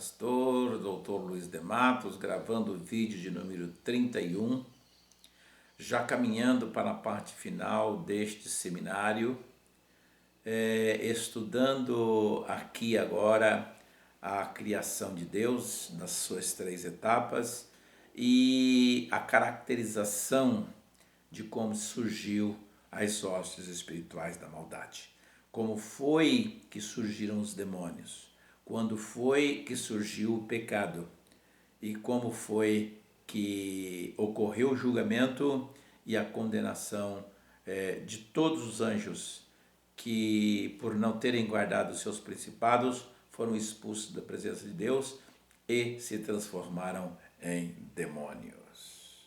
pastor, Dr. Luiz de Matos, gravando o vídeo de número 31, já caminhando para a parte final deste seminário, estudando aqui agora a criação de Deus nas suas três etapas e a caracterização de como surgiu as hostes espirituais da maldade. Como foi que surgiram os demônios? Quando foi que surgiu o pecado? E como foi que ocorreu o julgamento e a condenação de todos os anjos que, por não terem guardado os seus principados, foram expulsos da presença de Deus e se transformaram em demônios.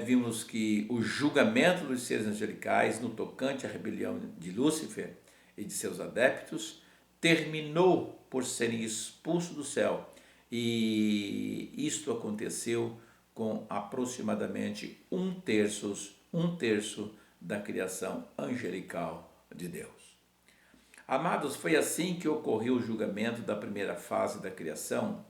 Vimos que o julgamento dos seres angelicais no tocante à rebelião de Lúcifer e de seus adeptos terminou por serem expulsos do céu, e isto aconteceu com aproximadamente um terço da criação angelical de Deus. Amados, foi assim que ocorreu o julgamento da primeira fase da criação,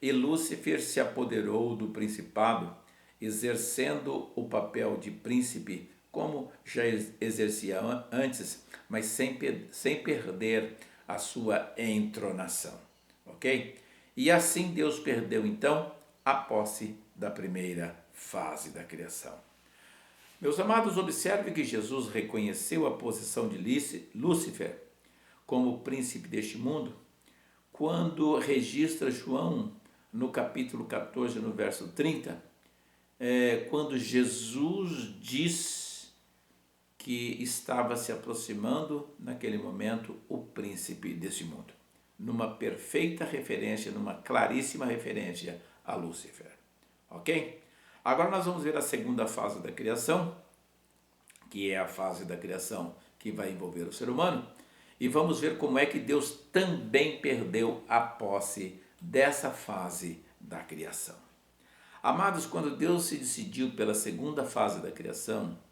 e Lúcifer se apoderou do principado, exercendo o papel de príncipe, como já exercia antes, mas sem perder a sua entronação, ok? E assim Deus perdeu então a posse da primeira fase da criação. Meus amados, observe que Jesus reconheceu a posição de Lúcifer como príncipe deste mundo quando registra João no capítulo 14, no verso 30, quando Jesus diz que estava se aproximando naquele momento o príncipe desse mundo, numa perfeita referência, numa claríssima referência a Lúcifer, ok? Agora nós vamos ver a segunda fase da criação, que é a fase da criação que vai envolver o ser humano, e vamos ver como é que Deus também perdeu a posse dessa fase da criação. Amados, quando Deus se decidiu pela segunda fase da criação,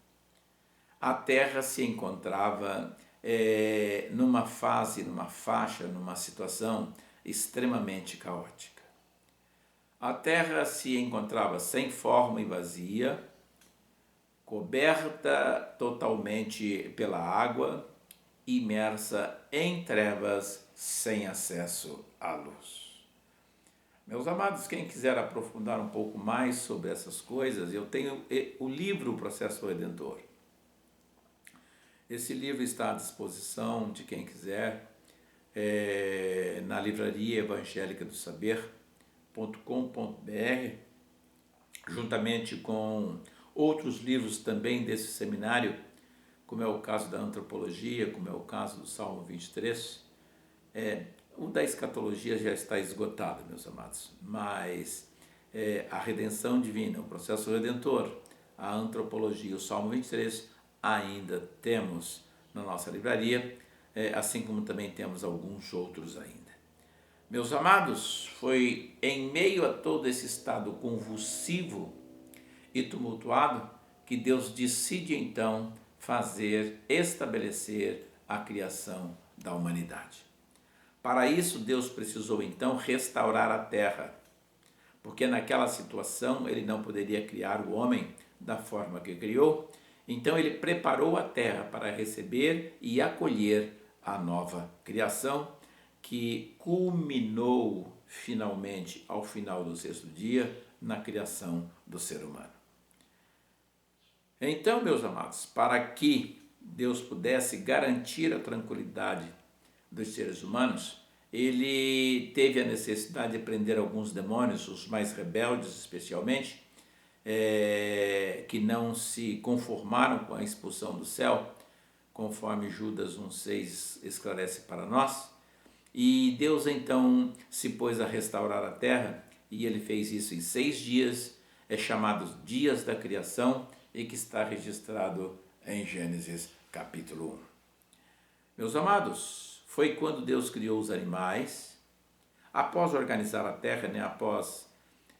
a Terra se encontrava numa fase, numa faixa, numa situação extremamente caótica. A Terra se encontrava sem forma e vazia, coberta totalmente pela água, imersa em trevas, sem acesso à luz. Meus amados, quem quiser aprofundar um pouco mais sobre essas coisas, eu tenho o livro O Processo Redentor. Esse livro está à disposição de quem quiser na livraria evangélica do saber.com.br, juntamente com outros livros também desse seminário, como é o caso da antropologia, como é o caso do Salmo 23. O da escatologia já está esgotado, meus amados, mas a redenção divina, o processo redentor, a antropologia, o Salmo 23, ainda temos na nossa livraria, assim como também temos alguns outros ainda. Meus amados, foi em meio a todo esse estado convulsivo e tumultuado que Deus decide então estabelecer a criação da humanidade. Para isso, Deus precisou então restaurar a terra, porque naquela situação ele não poderia criar o homem da forma que criou. Então ele preparou a terra para receber e acolher a nova criação, que culminou finalmente, ao final do sexto dia, na criação do ser humano. Então, meus amados, para que Deus pudesse garantir a tranquilidade dos seres humanos, ele teve a necessidade de prender alguns demônios, os mais rebeldes especialmente, que não se conformaram com a expulsão do céu, conforme Judas 1,6 esclarece para nós. E Deus então se pôs a restaurar a terra, e ele fez isso em 6 dias, chamados dias da criação, e que está registrado em Gênesis capítulo 1. Meus amados, foi quando Deus criou os animais, após organizar a terra, após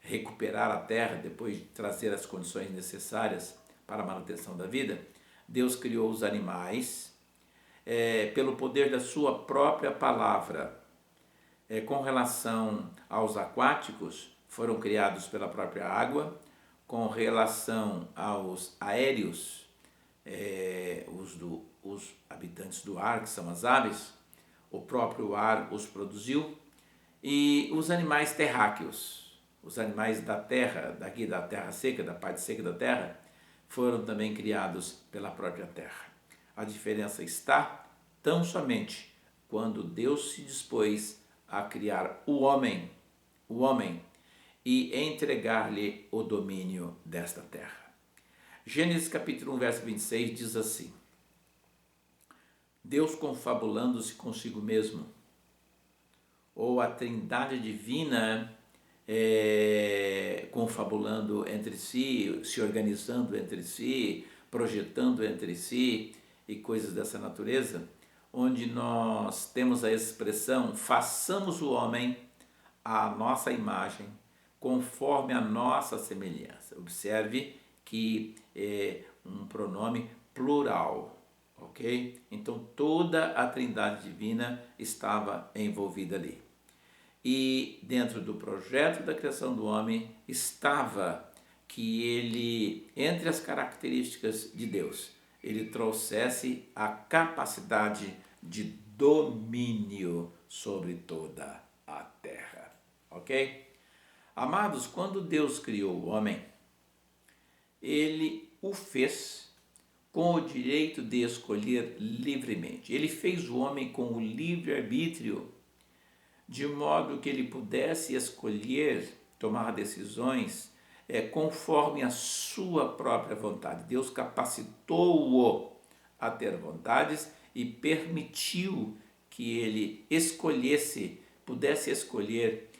recuperar a terra, depois de trazer as condições necessárias para a manutenção da vida, Deus criou os animais pelo poder da sua própria palavra. Com relação aos aquáticos, foram criados pela própria água. Com relação aos aéreos, os habitantes do ar, que são as aves, o próprio ar os produziu. E os animais terráqueos, os animais da terra, daqui da terra seca, da parte seca da terra, foram também criados pela própria terra. A diferença está tão somente quando Deus se dispôs a criar o homem, e entregar-lhe o domínio desta terra. Gênesis capítulo 1, verso 26 diz assim: Deus confabulando-se consigo mesmo, ou a trindade divina confabulando entre si, se organizando entre si, projetando entre si e coisas dessa natureza, onde nós temos a expressão façamos o homem à nossa imagem, conforme a nossa semelhança. Observe que é um pronome plural, ok? Então toda a trindade divina estava envolvida ali. E dentro do projeto da criação do homem estava que ele, entre as características de Deus, ele trouxesse a capacidade de domínio sobre toda a terra. Ok? Amados, quando Deus criou o homem, ele o fez com o direito de escolher livremente. Ele fez o homem com o livre-arbítrio, de modo que ele pudesse escolher, tomar decisões conforme a sua própria vontade. Deus capacitou-o a ter vontades e permitiu que ele escolhesse, pudesse escolher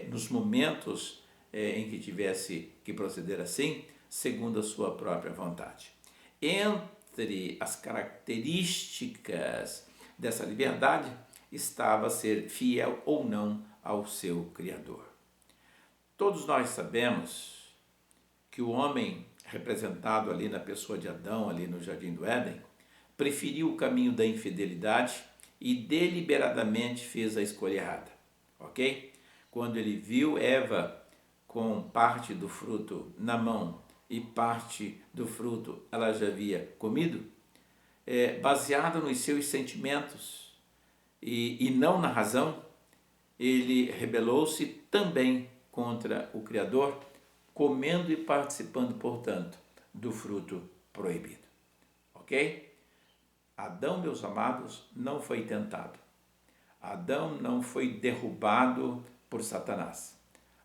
nos momentos em que tivesse que proceder assim, segundo a sua própria vontade. Entre as características dessa liberdade estava ser fiel ou não ao seu Criador. Todos nós sabemos que o homem, representado ali na pessoa de Adão, ali no Jardim do Éden, preferiu o caminho da infidelidade e deliberadamente fez a escolha errada, ok? Quando ele viu Eva com parte do fruto na mão e parte do fruto ela já havia comido, baseado nos seus sentimentos, e não na razão, ele rebelou-se também contra o Criador, comendo e participando, portanto, do fruto proibido. Ok? Adão, meus amados, não foi tentado. Adão não foi derrubado por Satanás.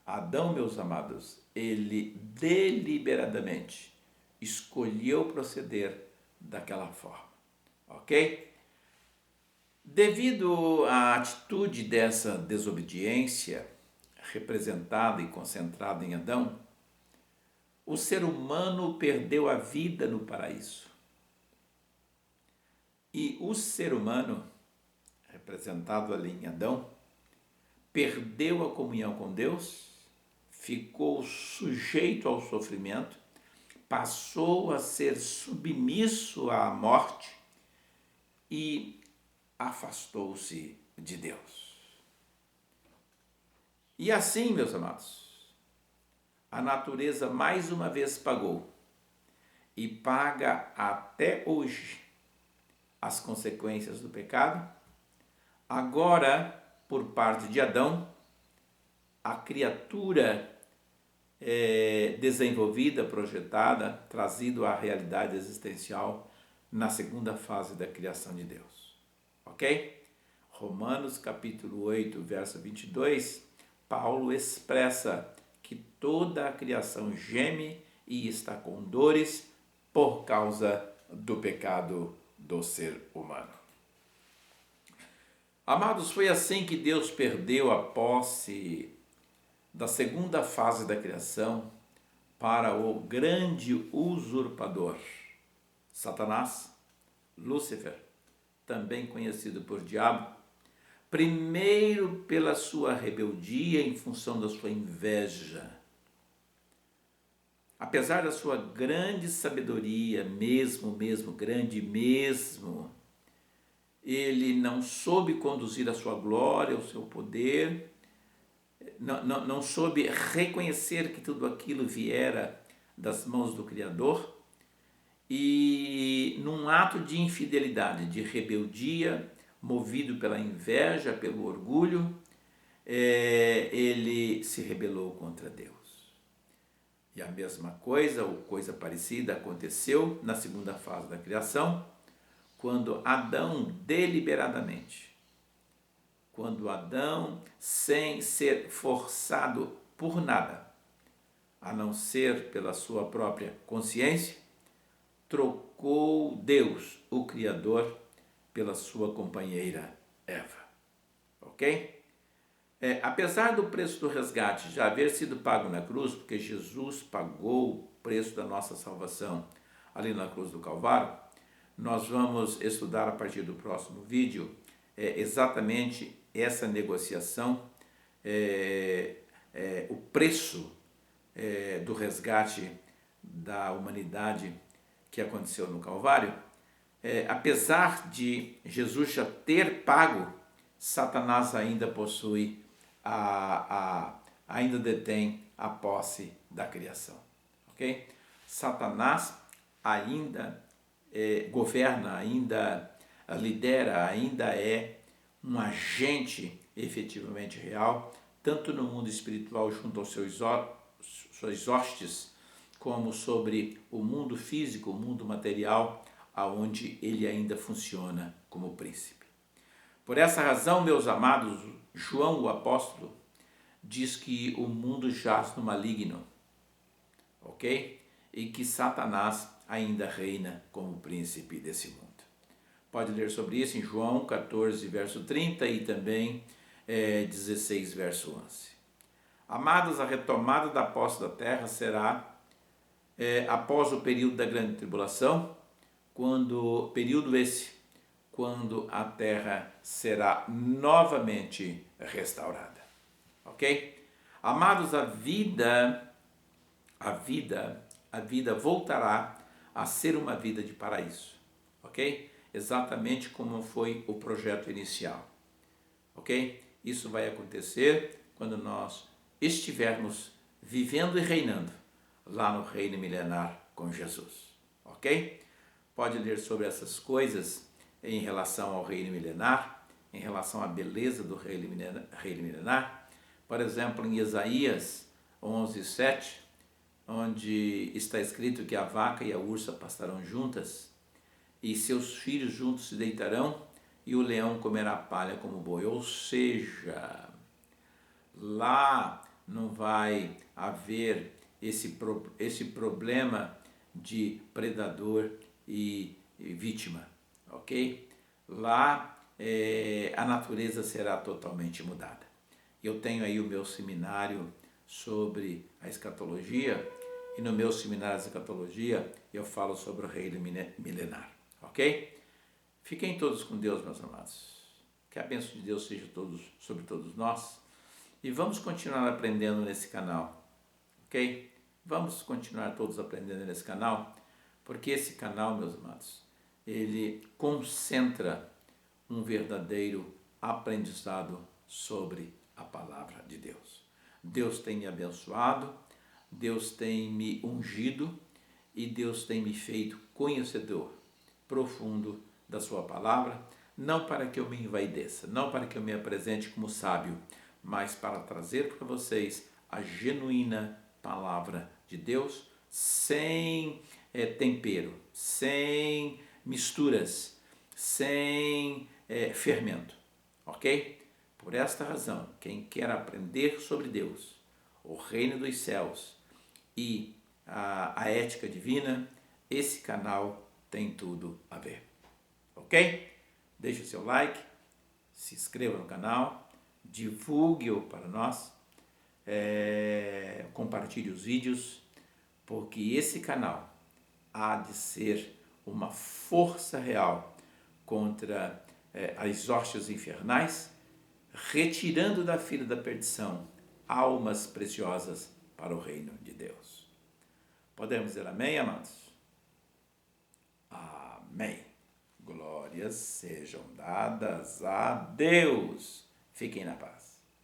Adão, meus amados, ele deliberadamente escolheu proceder daquela forma. Ok? Devido à atitude dessa desobediência, representada e concentrada em Adão, o ser humano perdeu a vida no paraíso. E o ser humano, representado ali em Adão, perdeu a comunhão com Deus, ficou sujeito ao sofrimento, passou a ser submisso à morte e afastou-se de Deus. E assim, meus amados, a natureza mais uma vez pagou e paga até hoje as consequências do pecado. Agora, por parte de Adão, a criatura desenvolvida, projetada, trazida à realidade existencial na segunda fase da criação de Deus. Ok? Romanos capítulo 8, verso 22, Paulo expressa que toda a criação geme e está com dores por causa do pecado do ser humano. Amados, foi assim que Deus perdeu a posse da segunda fase da criação para o grande usurpador, Satanás, Lúcifer, também conhecido por diabo, primeiro pela sua rebeldia em função da sua inveja. Apesar da sua grande sabedoria, grande mesmo, ele não soube conduzir a sua glória, o seu poder, não soube reconhecer que tudo aquilo viera das mãos do Criador, e num ato de infidelidade, de rebeldia, movido pela inveja, pelo orgulho, ele se rebelou contra Deus. E a mesma coisa, ou coisa parecida, aconteceu na segunda fase da criação, quando Adão deliberadamente, sem ser forçado por nada, a não ser pela sua própria consciência, trocou Deus, o Criador, pela sua companheira Eva. Ok? Apesar do preço do resgate já haver sido pago na cruz, porque Jesus pagou o preço da nossa salvação ali na cruz do Calvário, nós vamos estudar a partir do próximo vídeo exatamente essa negociação, o preço do resgate da humanidade que aconteceu no Calvário. Apesar de Jesus já ter pago, Satanás ainda possui, ainda detém a posse da criação. Ok? Satanás ainda governa, ainda lidera, ainda é um agente efetivamente real, tanto no mundo espiritual junto aos suas hostes, como sobre o mundo físico, o mundo material, aonde ele ainda funciona como príncipe. Por essa razão, meus amados, João o apóstolo diz que o mundo jaz no maligno, ok? E que Satanás ainda reina como príncipe desse mundo. Pode ler sobre isso em João 14, verso 30 e também 16, verso 11. Amados, a retomada da posse da terra será após o período da grande tribulação, quando a terra será novamente restaurada. Ok? Amados, a vida voltará a ser uma vida de paraíso. Ok? Exatamente como foi o projeto inicial. Ok? Isso vai acontecer quando nós estivermos vivendo e reinando lá no reino milenar com Jesus. Ok? Pode ler sobre essas coisas em relação ao reino milenar, em relação à beleza do reino milenar. Por exemplo, em Isaías 11, 7, onde está escrito que a vaca e a ursa pastarão juntas, e seus filhos juntos se deitarão, e o leão comerá palha como boi. Ou seja, lá não vai haver esse problema de predador e vítima, ok? Lá a natureza será totalmente mudada. Eu tenho aí o meu seminário sobre a escatologia, e no meu seminário de escatologia eu falo sobre o reino milenar, ok? Fiquem todos com Deus, meus amados. Que a bênção de Deus seja sobre todos nós. E vamos continuar aprendendo nesse canal, ok? Vamos continuar todos aprendendo nesse canal, porque esse canal, meus amados, ele concentra um verdadeiro aprendizado sobre a palavra de Deus. Deus tem me abençoado, Deus tem me ungido e Deus tem me feito conhecedor profundo da sua palavra, não para que eu me envaideça, não para que eu me apresente como sábio, mas para trazer para vocês a genuína palavra de Deus, sem tempero, sem misturas, sem fermento, ok? Por esta razão, quem quer aprender sobre Deus, o reino dos céus e a ética divina, esse canal tem tudo a ver, ok? Deixe o seu like, se inscreva no canal, divulgue-o para nós, compartilhe os vídeos, porque esse canal há de ser uma força real contra as hostes infernais, retirando da fila da perdição almas preciosas para o reino de Deus. Podemos dizer amém, amados? Amém. Glória. glórias sejam dadas a Deus. Fiquem na paz.